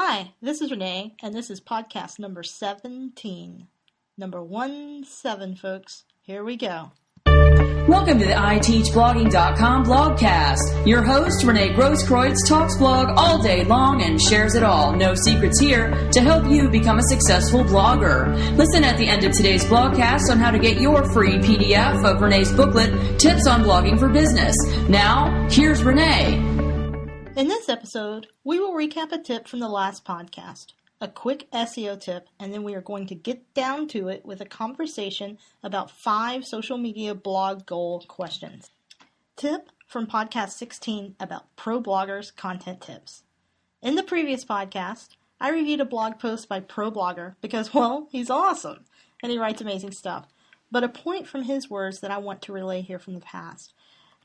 Hi, this is Renee, and this is podcast number 17. Number 17, folks. Here we go. Welcome to the ITeachBlogging.com blogcast. Your host, Renee Grosskreutz, talks blog all day long and shares it all. No secrets here to help you become a successful blogger. Listen at the end of today's blogcast on how to get your free PDF of Renee's booklet, Tips on Blogging for Business. Now, here's Renee. In this episode, we will recap a tip from the last podcast, a quick SEO tip, and then we are going to get down to it with a conversation about 5 social media blog goal questions. Tip from podcast 16 about pro bloggers content tips. In the previous podcast, I reviewed a blog post by pro blogger because, well, he's awesome and he writes amazing stuff. But a point from his words that I want to relay here from the past.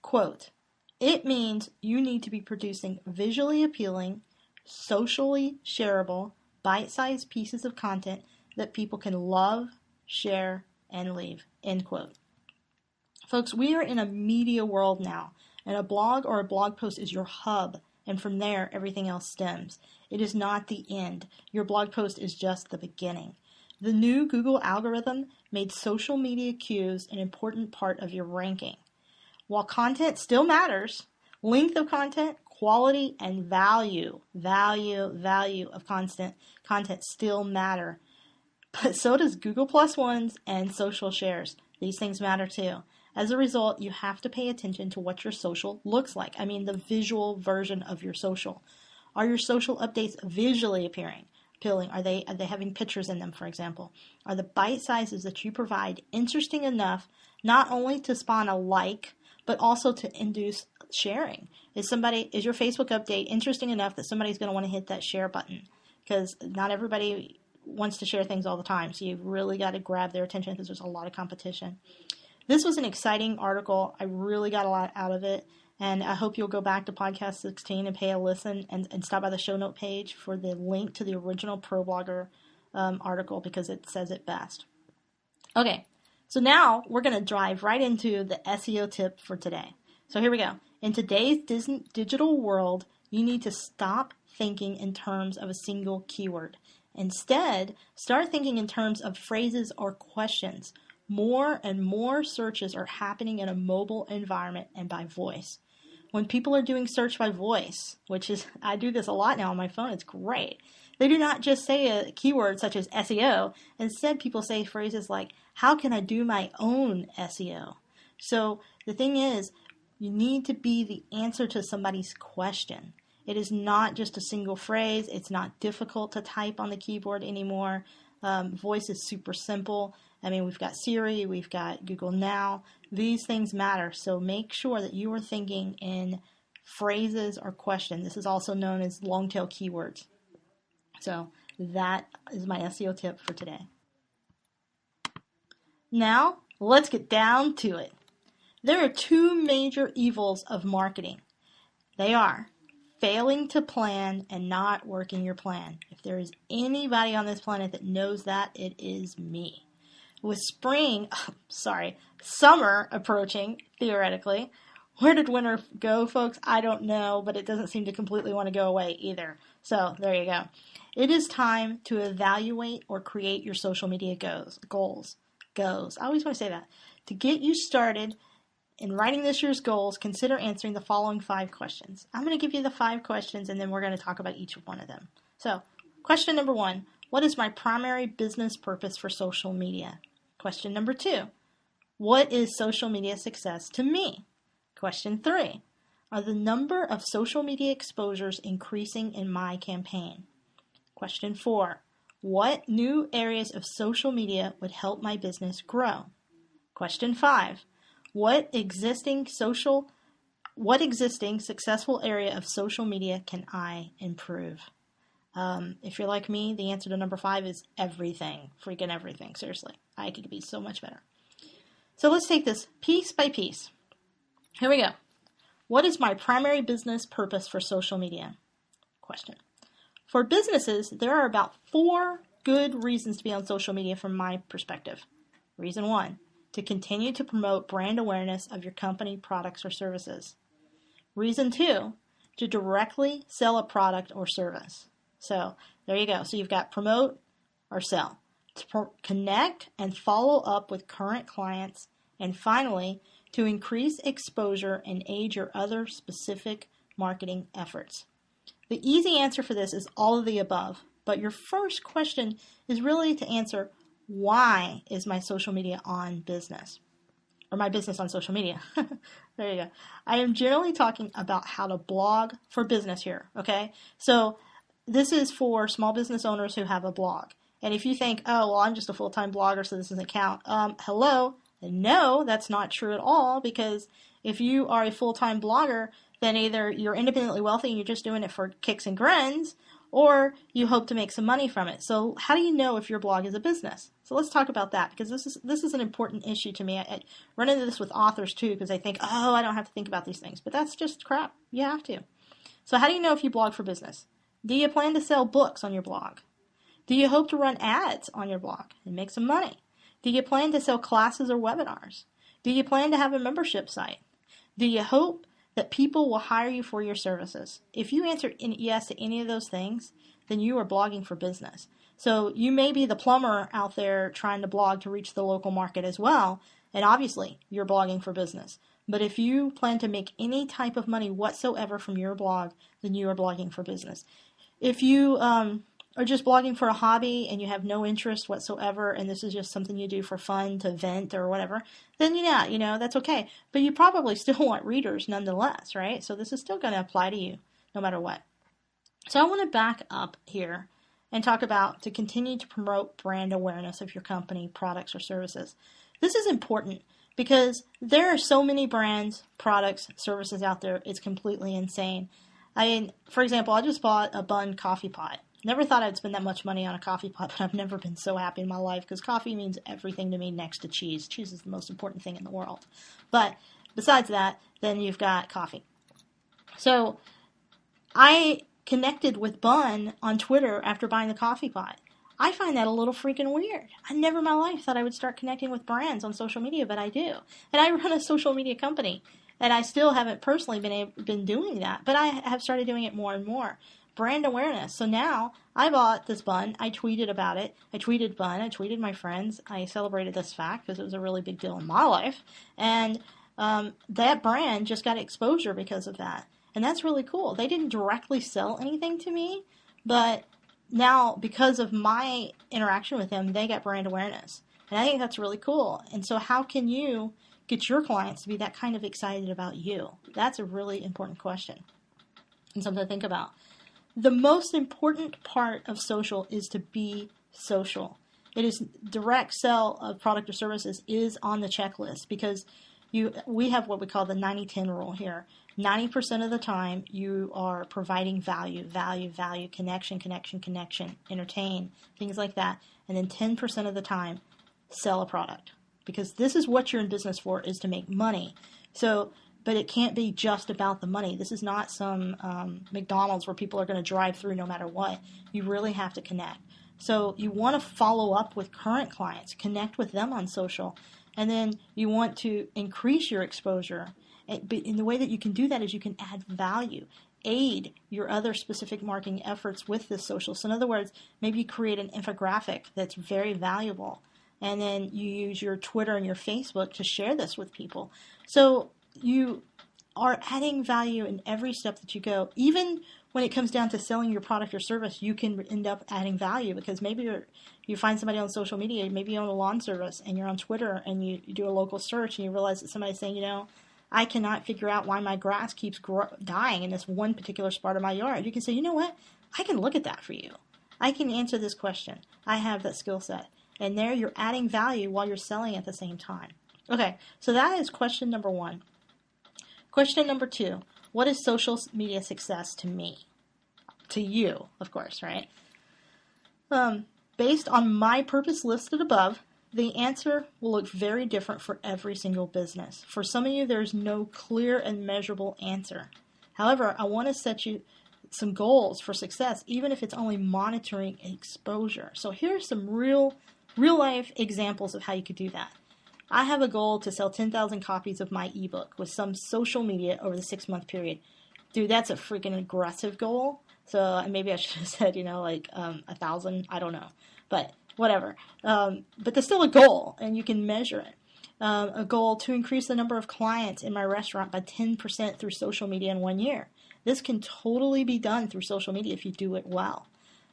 Quote, "It means you need to be producing visually appealing, socially shareable, bite-sized pieces of content that people can love, share, and leave." End quote. Folks, we are in a media world now, and a blog or a blog post is your hub, and from there, everything else stems. It is not the end. Your blog post is just the beginning. The new Google algorithm made social media cues an important part of your ranking. While content still matters, length of content, quality, and value of content still matter. But so does Google Plus ones and social shares. These things matter too. As a result, you have to pay attention to what your social looks like. I mean, the visual version of your social. Are your social updates visually appealing? Are they having pictures in them, for example? Are the bite sizes that you provide interesting enough not only to spawn a like, but also to induce sharing? Is your Facebook update interesting enough that somebody's going to want to hit that share button? Because not everybody wants to share things all the time, so you've really got to grab their attention because there's a lot of competition. This was an exciting article. I really got a lot out of it, and I hope you'll go back to podcast 16 and pay a listen and stop by the show note page for the link to the original ProBlogger article because it says it best. Okay. So now we're going to dive right into the SEO tip for today. So here we go. In today's digital world, you need to stop thinking in terms of a single keyword. Instead, start thinking in terms of phrases or questions. More and more searches are happening in a mobile environment and by voice. When people are doing search by voice, I do this a lot now on my phone, it's great. They do not just say a keyword such as SEO. Instead, people say phrases like, how can I do my own SEO? So the thing is, you need to be the answer to somebody's question. It is not just a single phrase. It's not difficult to type on the keyboard anymore. Voice is super simple. I mean, we've got Siri, we've got Google Now. These things matter. So make sure that you are thinking in phrases or questions. This is also known as long tail keywords. So that is my SEO tip for today. Now, let's get down to it. There are 2 major evils of marketing. They are failing to plan and not working your plan. If there is anybody on this planet that knows that, it is me. With summer approaching, theoretically, where did winter go, folks? I don't know, but it doesn't seem to completely want to go away either. So there you go. It is time to evaluate or create your social media goals. I always want to say that. To get you started in writing this year's goals, consider answering the following 5 questions. I'm going to give you the 5 questions, and then we're going to talk about each one of them. So, question number 1, what is my primary business purpose for social media? Question number 2, what is social media success to me? Question 3, are the number of social media exposures increasing in my campaign? Question 4, what new areas of social media would help my business grow? Question 5, what existing successful area of social media can I improve? If you're like me, the answer to number 5 is everything. Freaking everything. Seriously. I could be so much better. So let's take this piece by piece. Here we go. What is my primary business purpose for social media? Question. For businesses, there are about 4 good reasons to be on social media from my perspective. Reason 1, to continue to promote brand awareness of your company, products, or services. Reason 2, to directly sell a product or service. So there you go. So you've got promote or sell, to connect and follow up with current clients, and finally, to increase exposure and aid your other specific marketing efforts. The easy answer for this is all of the above, but your first question is really to answer, why is my social media on business? Or my business on social media. There you go. I am generally talking about how to blog for business here, okay? So this is for small business owners who have a blog. And if you think, oh, well, I'm just a full-time blogger, so this doesn't count. Hello? No, that's not true at all, because if you are a full-time blogger, then either you're independently wealthy and you're just doing it for kicks and grins, or you hope to make some money from it. So how do you know if your blog is a business? So let's talk about that, because this is an important issue to me. I run into this with authors too, because they think, oh, I don't have to think about these things. But that's just crap. You have to. So how do you know if you blog for business? Do you plan to sell books on your blog? Do you hope to run ads on your blog and make some money? Do you plan to sell classes or webinars? Do you plan to have a membership site? Do you hope that people will hire you for your services? If you answer yes to any of those things, then you are blogging for business. So you may be the plumber out there trying to blog to reach the local market as well, and obviously you're blogging for business. But if you plan to make any type of money whatsoever from your blog, then you are blogging for business. If you are just blogging for a hobby and you have no interest whatsoever, and this is just something you do for fun, to vent or whatever, then yeah, that's okay. But you probably still want readers nonetheless, right? So this is still going to apply to you no matter what. So I want to back up here and talk about to continue to promote brand awareness of your company, products, or services. This is important because there are so many brands, products, services out there, it's completely insane. I mean, for example, I just bought a Bun coffee pot. Never thought I'd spend that much money on a coffee pot, but I've never been so happy in my life because coffee means everything to me next to cheese. Cheese is the most important thing in the world. But besides that, then you've got coffee. So I connected with Bun on Twitter after buying the coffee pot. I find that a little freaking weird. I never in my life thought I would start connecting with brands on social media, but I do. And I run a social media company, and I still haven't personally been doing that, but I have started doing it more and more. Brand awareness. So now I bought this bun. I tweeted about it. I tweeted Bun. I tweeted my friends. I celebrated this fact because it was a really big deal in my life. And that brand just got exposure because of that. And that's really cool. They didn't directly sell anything to me, but now because of my interaction with them, they got brand awareness. And I think that's really cool. And so how can you get your clients to be that kind of excited about you? That's a really important question and something to think about. The most important part of social is to be social. It is direct sell of product or services is on the checklist because we have what we call the 90-10 rule here. 90% of the time you are providing value, connection, entertain, things like that. And then 10% of the time, sell a product. Because this is what you're in business for, is to make money. But it can't be just about the money. This is not some McDonald's where people are going to drive through no matter what. You really have to connect. So you want to follow up with current clients, connect with them on social, and then you want to increase your exposure. But in the way that you can do that is you can add value, aid your other specific marketing efforts with this social. So in other words, maybe you create an infographic that's very valuable, and then you use your Twitter and your Facebook to share this with people. So you are adding value in every step that you go. Even when it comes down to selling your product or service, you can end up adding value because maybe you find somebody on social media, maybe you own a lawn service and you're on Twitter and you do a local search and you realize that somebody's saying, I cannot figure out why my grass keeps dying in this one particular spot of my yard. You can say, you know what? I can look at that for you. I can answer this question. I have that skill set. And there you're adding value while you're selling at the same time. Okay, so that is question number 1. Question number 2, what is social media success to me? To you, of course, right? Based on my purpose listed above, the answer will look very different for every single business. For some of you, there's no clear and measurable answer. However, I want to set you some goals for success, even if it's only monitoring exposure. So here are some real life examples of how you could do that. I have a goal to sell 10,000 copies of my ebook with some social media over the 6-month period. Dude, that's a freaking aggressive goal, So maybe I should have said, 1,000. I don't know. But whatever. But there's still a goal, and you can measure it. A goal to increase the number of clients in my restaurant by 10% through social media in 1 year. This can totally be done through social media if you do it well.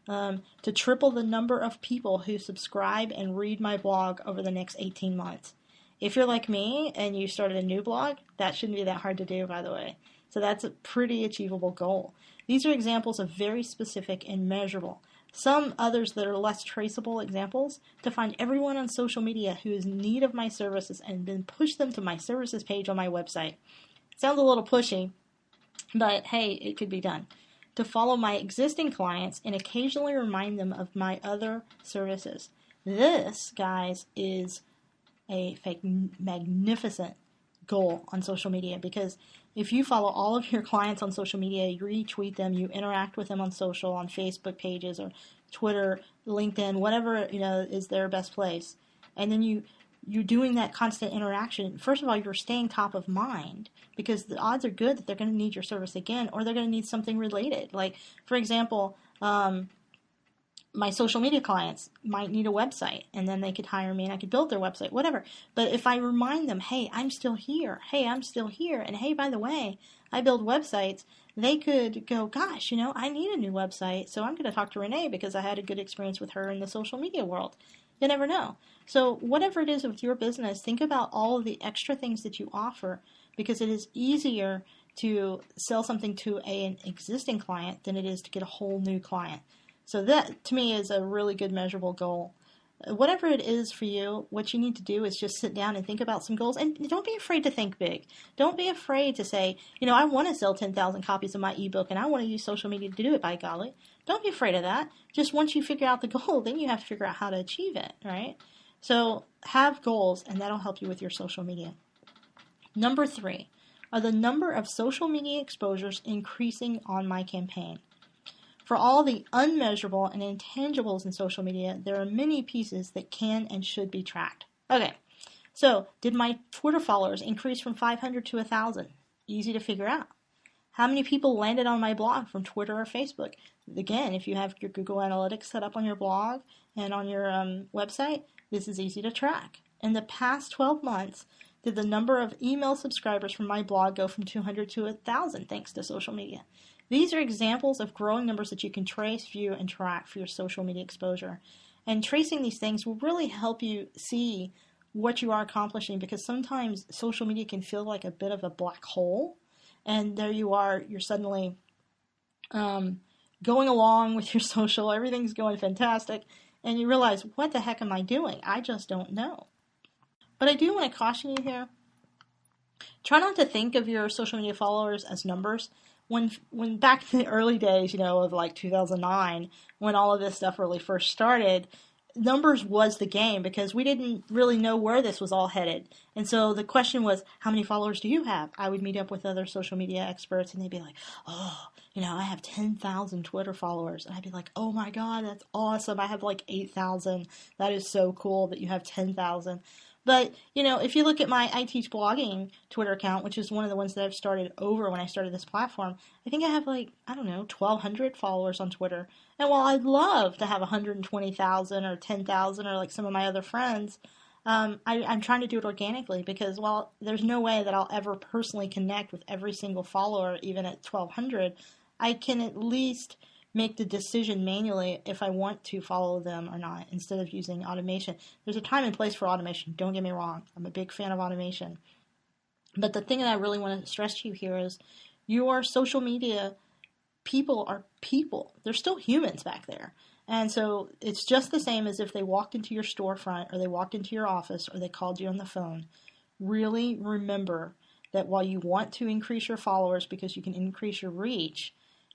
To triple the number of people who subscribe and read my blog over the next 18 months. If you're like me and you started a new blog, that shouldn't be that hard to do, by the way. So that's a pretty achievable goal. These are examples of very specific and measurable. Some others that are less traceable examples, to find everyone on social media who is in need of my services and then push them to my services page on my website. Sounds a little pushy, but hey, it could be done. To follow my existing clients and occasionally remind them of my other services. This, guys, is a magnificent goal on social media, because if you follow all of your clients on social media, you retweet them, you interact with them on social, on Facebook pages or Twitter, LinkedIn, whatever is their best place, and then you're doing that constant interaction. First of all, you're staying top of mind, because the odds are good that they're going to need your service again, or they're going to need something related. Like, for example, my social media clients might need a website, and then they could hire me and I could build their website, whatever. But if I remind them, hey, I'm still here, and hey, by the way, I build websites, they could go, gosh, I need a new website, so I'm going to talk to Renee because I had a good experience with her in the social media world. You never know. So whatever it is with your business, think about all of the extra things that you offer, because it is easier to sell something to an existing client than it is to get a whole new client. So that, to me, is a really good measurable goal. Whatever it is for you, what you need to do is just sit down and think about some goals. And don't be afraid to think big. Don't be afraid to say, I want to sell 10,000 copies of my ebook, and I want to use social media to do it, by golly. Don't be afraid of that. Just once you figure out the goal, then you have to figure out how to achieve it, right? So have goals, and that'll help you with your social media. Number 3, are the number of social media exposures increasing on my campaign? For all the unmeasurable and intangibles in social media, there are many pieces that can and should be tracked. Okay, so did my Twitter followers increase from 500 to 1,000? Easy to figure out. How many people landed on my blog from Twitter or Facebook? Again, if you have your Google Analytics set up on your blog and on your website, this is easy to track. In the past 12 months, did the number of email subscribers from my blog go from 200 to 1,000 thanks to social media? These are examples of growing numbers that you can trace, view, and track for your social media exposure. And tracing these things will really help you see what you are accomplishing, because sometimes social media can feel like a bit of a black hole. And there you are, you're suddenly going along with your social, everything's going fantastic, and you realize, what the heck am I doing? I just don't know. But I do want to caution you here. Try not to think of your social media followers as numbers. When back in the early days, of like 2009, when all of this stuff really first started, numbers was the game, because we didn't really know where this was all headed. And so the question was, how many followers do you have? I would meet up with other social media experts, and they'd be like, I have 10,000 Twitter followers. And I'd be like, oh my God, that's awesome. I have like 8,000. That is so cool that you have 10,000. But, if you look at my I Teach Blogging Twitter account, which is one of the ones that I've started over when I started this platform, I think I have 1,200 followers on Twitter. And while I'd love to have 120,000 or 10,000 or like some of my other friends, I'm trying to do it organically, because while there's no way that I'll ever personally connect with every single follower, even at 1,200, I can at least make the decision manually if I want to follow them or not, instead of using automation. There's a time and place for automation. Don't get me wrong. I'm a big fan of automation. But the thing that I really want to stress to you here is your social media people are people. They're still humans back there. And so it's just the same as if they walked into your storefront, or they walked into your office, or they called you on the phone. Really remember that while you want to increase your followers because you can increase your reach,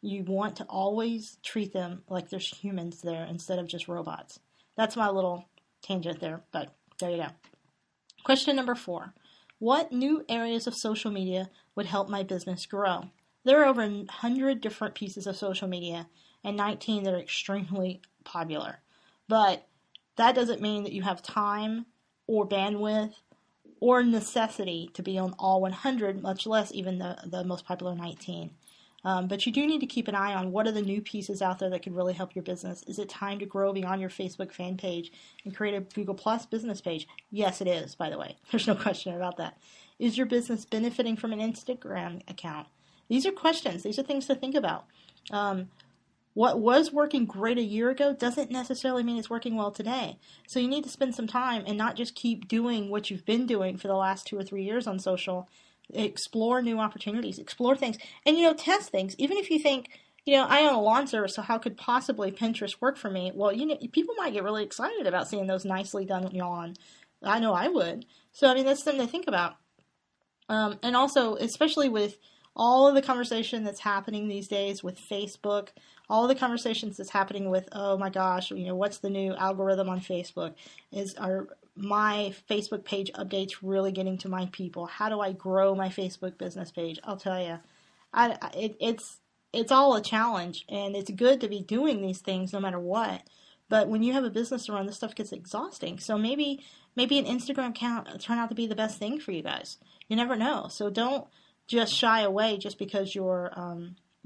you want to always treat them like there's humans there instead of just robots. That's my little tangent there, but there you go. Question number 4. What new areas of social media would help my business grow? There are over 100 different pieces of social media and 19 that are extremely popular. But that doesn't mean that you have time or bandwidth or necessity to be on all 100, much less even the most popular 19. But you do need to keep an eye on what are the new pieces out there that could really help your business. Is it time to grow beyond your Facebook fan page and create a Google Plus business page? Yes, it is, by the way. There's no question about that. Is your business benefiting from an Instagram account? These are questions. These are things to think about. What was working great a year ago doesn't necessarily mean it's working well today. So you need to spend some time and not just keep doing what you've been doing for the last 2 or 3 years on social. Explore new opportunities, explore things, and, test things. Even if you think, I own a lawn service, so how could possibly Pinterest work for me? Well, people might get really excited about seeing those nicely done lawn. I know I would. So, that's something to think about. And also, especially with all of the conversation that's happening these days with Facebook, all of the conversations that's happening with, oh my gosh, what's the new algorithm on Facebook? Are my Facebook page updates really getting to my people? How do I grow my Facebook business page? I'll tell you, it's all a challenge, and it's good to be doing these things no matter what. But when you have a business to run, this stuff gets exhausting. So maybe an Instagram account turn out to be the best thing for you guys. You never know. So don't just shy away just because you're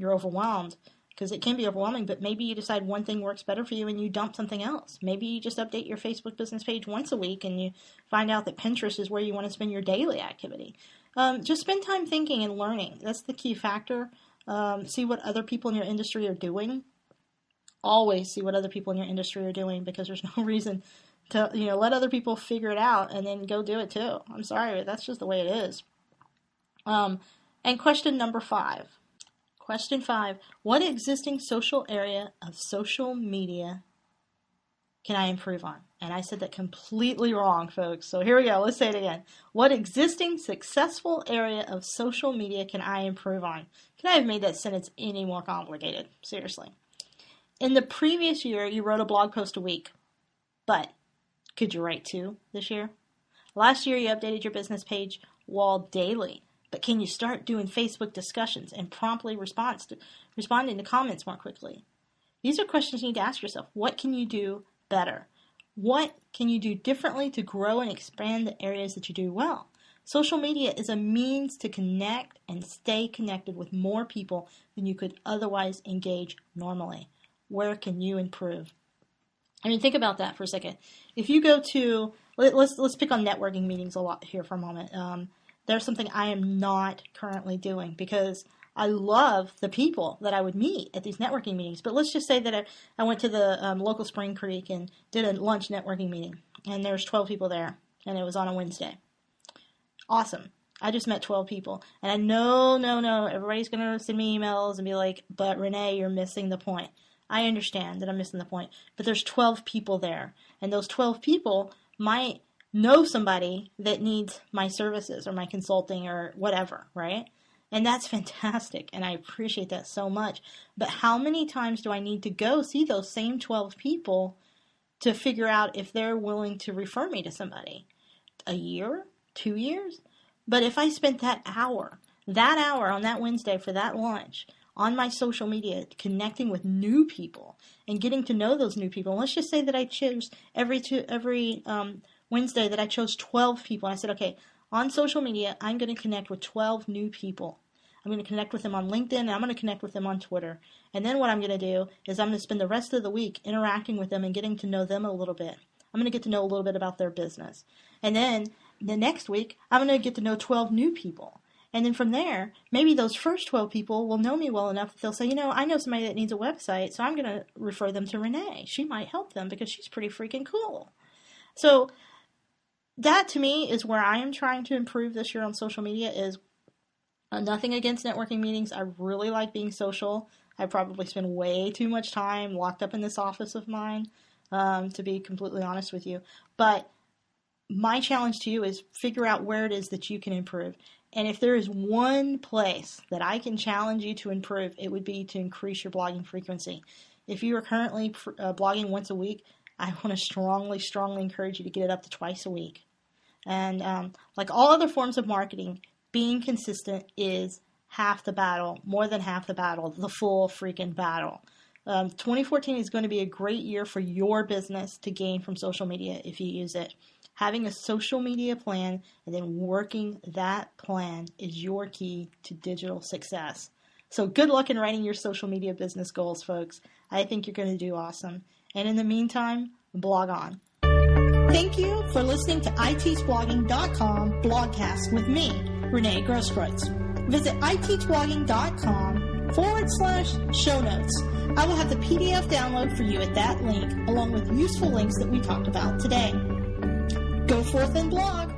overwhelmed, because it can be overwhelming. But maybe you decide one thing works better for you and you dump something else. Maybe you just update your Facebook business page once a week and you find out that Pinterest is where you want to spend your daily activity. Just spend time thinking and learning. That's the key factor. See what other people in your industry are doing. Always see what other people in your industry are doing, because there's no reason to let other people figure it out and then go do it too. I'm sorry, but that's just the way it is. And question number 5. Question 5, what existing social area of social media can I improve on? And I said that completely wrong, folks. So here we go. Let's say it again. What existing successful area of social media can I improve on? Could I have made that sentence any more complicated? Seriously. In the previous year, you wrote a blog post a week, but could you write 2 this year? Last year, you updated your business page wall daily, but can you start doing Facebook discussions and promptly responding to comments more quickly? These are questions you need to ask yourself. What can you do better? What can you do differently to grow and expand the areas that you do well? Social media is a means to connect and stay connected with more people than you could otherwise engage normally. Where can you improve? Think about that for a second. If you go to, let's pick on networking meetings a lot here for a moment. There's something I am not currently doing because I love the people that I would meet at these networking meetings. But let's just say that I went to the local Spring Creek and did a lunch networking meeting, and there's 12 people there, and it was on a Wednesday. Awesome. I just met 12 people, and I know, everybody's going to send me emails and be like, but Renee, you're missing the point. I understand that I'm missing the point, but there's 12 people there, and those 12 people might know somebody that needs my services or my consulting or whatever, right? And that's fantastic, and I appreciate that so much. But how many times do I need to go see those same 12 people to figure out if they're willing to refer me to somebody? A year? 2 years? But if I spent that hour on that Wednesday for that lunch on my social media, connecting with new people and getting to know those new people, and let's just say that I chose every Wednesday that I chose 12 people. I said, okay, on social media, I'm going to connect with 12 new people. I'm going to connect with them on LinkedIn, and I'm going to connect with them on Twitter. And then what I'm going to do is I'm going to spend the rest of the week interacting with them and getting to know them a little bit. I'm going to get to know a little bit about their business. And then the next week, I'm going to get to know 12 new people. And then from there, maybe those first 12 people will know me well enough that they'll say, I know somebody that needs a website, so I'm going to refer them to Renee. She might help them because she's pretty freaking cool. So that, to me, is where I am trying to improve this year on social media. Is nothing against networking meetings. I really like being social. I probably spend way too much time locked up in this office of mine, to be completely honest with you. But my challenge to you is figure out where it is that you can improve. And if there is one place that I can challenge you to improve, it would be to increase your blogging frequency. If you are currently blogging once a week, I want to strongly encourage you to get it up to twice a week. And like all other forms of marketing, being consistent is half the battle, more than half the battle, the full freaking battle. 2014 is going to be a great year for your business to gain from social media if you use it. Having a social media plan and then working that plan is your key to digital success. So good luck in writing your social media business goals, folks. I think you're going to do awesome. And in the meantime, blog on. Thank you for listening to iteachblogging.com blogcast with me, Renee Grosskreutz. Visit iteachblogging.com/show notes. I will have the PDF download for you at that link, along with useful links that we talked about today. Go forth and blog.